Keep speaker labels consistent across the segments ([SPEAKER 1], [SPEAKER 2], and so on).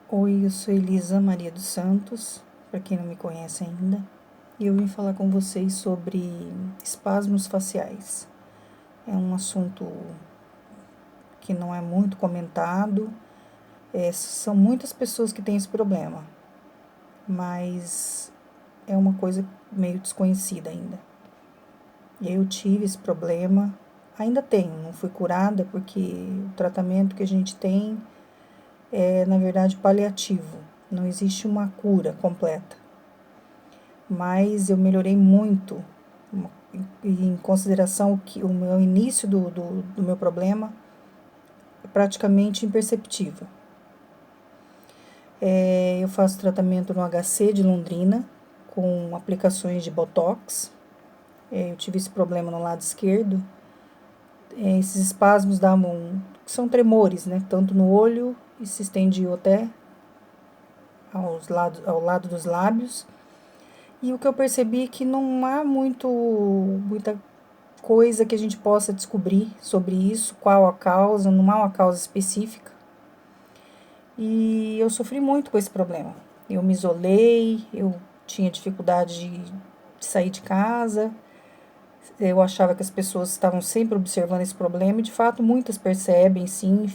[SPEAKER 1] Oi, eu sou Elisa Maria dos Santos, para quem não me conhece ainda, e eu vim falar com vocês sobre espasmos faciais. É um assunto que não é muito comentado, são muitas pessoas que têm esse problema, mas é uma coisa meio desconhecida ainda. Eu tive esse problema, ainda tenho, não fui curada porque o tratamento que a gente tem é, na verdade, paliativo, não existe uma cura completa. Mas eu melhorei muito, em consideração que o meu início do meu problema é praticamente imperceptível. Eu faço tratamento no HC de Londrina, com aplicações de Botox. Eu tive esse problema no lado esquerdo. Esses espasmos são tremores, né? Tanto no olho e se estendiam até ao lado dos lábios. E o que eu percebi é que não há muita coisa que a gente possa descobrir sobre isso, qual a causa, não há uma causa específica. E eu sofri muito com esse problema. Eu me isolei, eu tinha dificuldade de sair de casa, eu achava que as pessoas estavam sempre observando esse problema, e de fato muitas percebem, sim,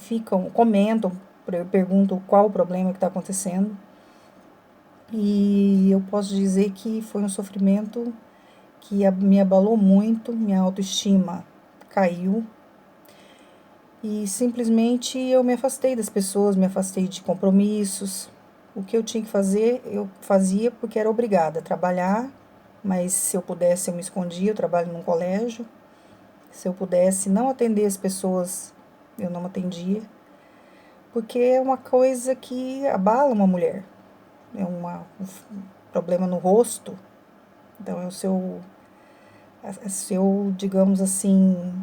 [SPEAKER 1] comentam, perguntam qual o problema que está acontecendo. E eu posso dizer que foi um sofrimento que me abalou muito, minha autoestima caiu. E simplesmente eu me afastei das pessoas, me afastei de compromissos. O que eu tinha que fazer, eu fazia porque era obrigada a trabalhar, mas se eu pudesse, eu me escondia. Eu trabalho num colégio. Se eu pudesse não atender as pessoas, eu não atendia, porque é uma coisa que abala uma mulher. É um problema no rosto, então é o seu, digamos assim,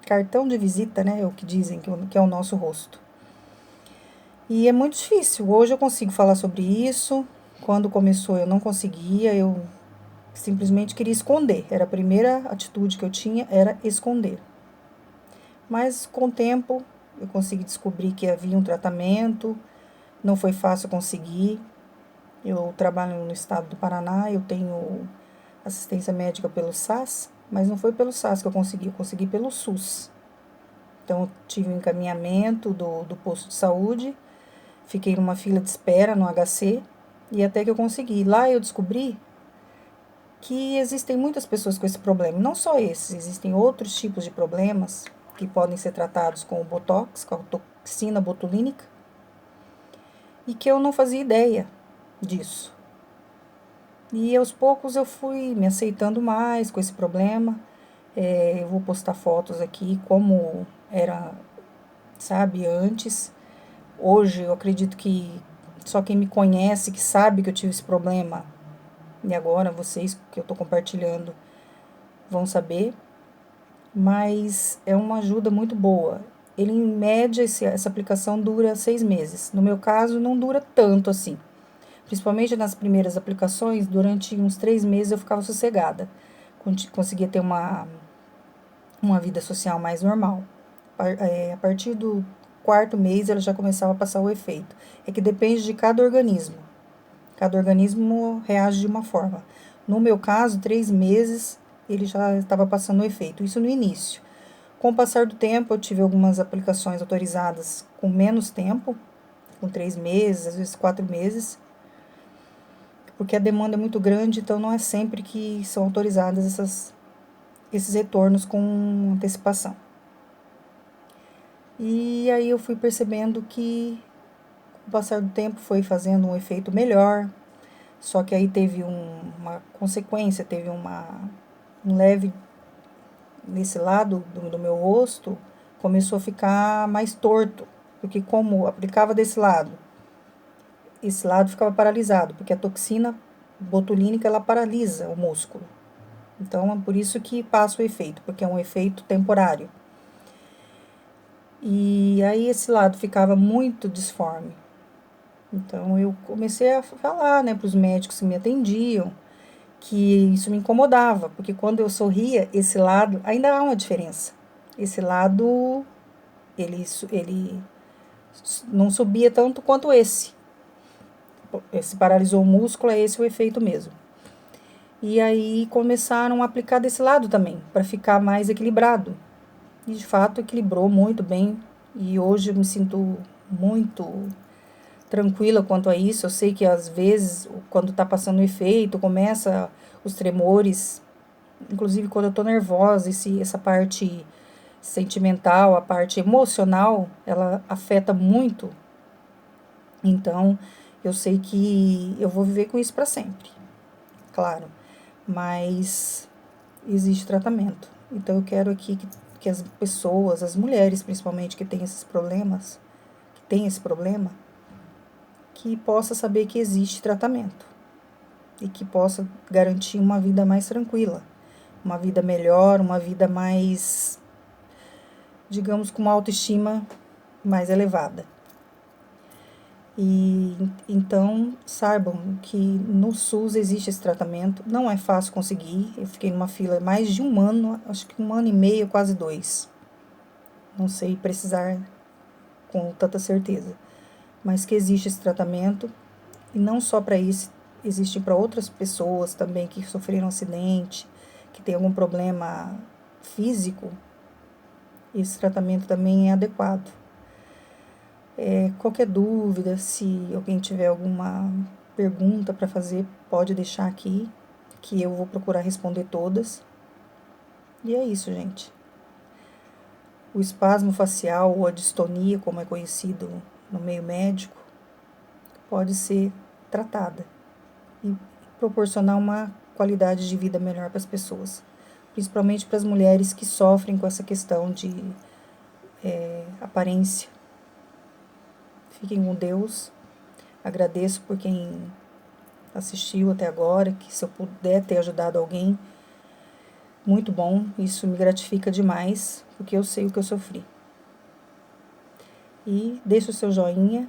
[SPEAKER 1] cartão de visita, né? É o que dizem que é o nosso rosto. E é muito difícil. Hoje eu consigo falar sobre isso. Quando começou eu não conseguia, eu simplesmente queria esconder. Era a primeira atitude que eu tinha, era esconder. Mas com o tempo eu consegui descobrir que havia um tratamento. Não foi fácil conseguir. Eu trabalho no estado do Paraná, eu tenho assistência médica pelo SAS, mas não foi pelo SAS que eu consegui pelo SUS. Então, eu tive um encaminhamento do posto de saúde, fiquei numa fila de espera no HC, e até que eu consegui. Lá eu descobri que existem muitas pessoas com esse problema. Não só esses, existem outros tipos de problemas que podem ser tratados com o Botox, com a toxina botulínica, e que eu não fazia ideia disso. E aos poucos eu fui me aceitando mais com esse problema. Eu vou postar fotos aqui como era, sabe, antes. Hoje eu acredito que só quem me conhece, que sabe que eu tive esse problema, e agora vocês que eu tô compartilhando vão saber, mas é uma ajuda muito boa. Ele, em média, essa aplicação dura 6 meses. No meu caso, não dura tanto assim. Principalmente nas primeiras aplicações, durante uns 3 meses eu ficava sossegada. Conseguia ter uma vida social mais normal. A partir do quarto mês ela já começava a passar o efeito. É que depende de cada organismo. Cada organismo reage de uma forma. No meu caso, 3 meses ele já estava passando o efeito. Isso no início. Com o passar do tempo, eu tive algumas aplicações autorizadas com menos tempo, com 3 meses, às vezes 4 meses, porque a demanda é muito grande, então não é sempre que são autorizadas esses retornos com antecipação. E aí eu fui percebendo que com o passar do tempo foi fazendo um efeito melhor, só que aí teve uma consequência, teve um leve, nesse lado do meu rosto, começou a ficar mais torto, porque como aplicava desse lado, esse lado ficava paralisado, porque a toxina botulínica ela paralisa o músculo. Então é por isso que passa o efeito, porque é um efeito temporário. E aí esse lado ficava muito disforme. Então eu comecei a falar, né, para os médicos que me atendiam, que isso me incomodava, porque quando eu sorria, esse lado, ainda há uma diferença. Esse lado, ele não subia tanto quanto esse. Esse paralisou o músculo, é esse o efeito mesmo. E aí começaram a aplicar desse lado também, para ficar mais equilibrado. E de fato equilibrou muito bem. E hoje eu me sinto muito tranquila quanto a isso. Eu sei que às vezes, quando tá passando o efeito, começa os tremores. Inclusive quando eu tô nervosa, essa parte sentimental, a parte emocional, ela afeta muito. Então, eu sei que eu vou viver com isso para sempre, claro. Mas existe tratamento. Então, eu quero aqui que as pessoas, as mulheres principalmente, que têm esses problemas, que têm esse problema, que possa saber que existe tratamento. E que possa garantir uma vida mais tranquila, uma vida melhor, uma vida mais, digamos, com uma autoestima mais elevada. E então saibam que no SUS existe esse tratamento, não é fácil conseguir. Eu fiquei numa fila mais de um ano, acho que 1 ano e meio, quase 2. Não sei precisar com tanta certeza, mas que existe esse tratamento e não só para isso, existe para outras pessoas também que sofreram acidente, que tem algum problema físico. Esse tratamento também é adequado. Qualquer dúvida, se alguém tiver alguma pergunta para fazer, pode deixar aqui, que eu vou procurar responder todas. E é isso, gente. O espasmo facial ou a distonia, como é conhecido no meio médico, pode ser tratada e proporcionar uma qualidade de vida melhor para as pessoas, principalmente para as mulheres que sofrem com essa questão de aparência. Fiquem com Deus. Agradeço por quem assistiu até agora, que se eu puder ter ajudado alguém, muito bom, isso me gratifica demais, porque eu sei o que eu sofri. E deixe o seu joinha,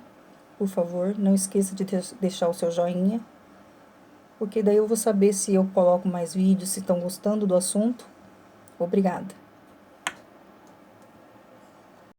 [SPEAKER 1] por favor, não esqueça de deixar o seu joinha, porque daí eu vou saber se eu coloco mais vídeos, se estão gostando do assunto. Obrigada.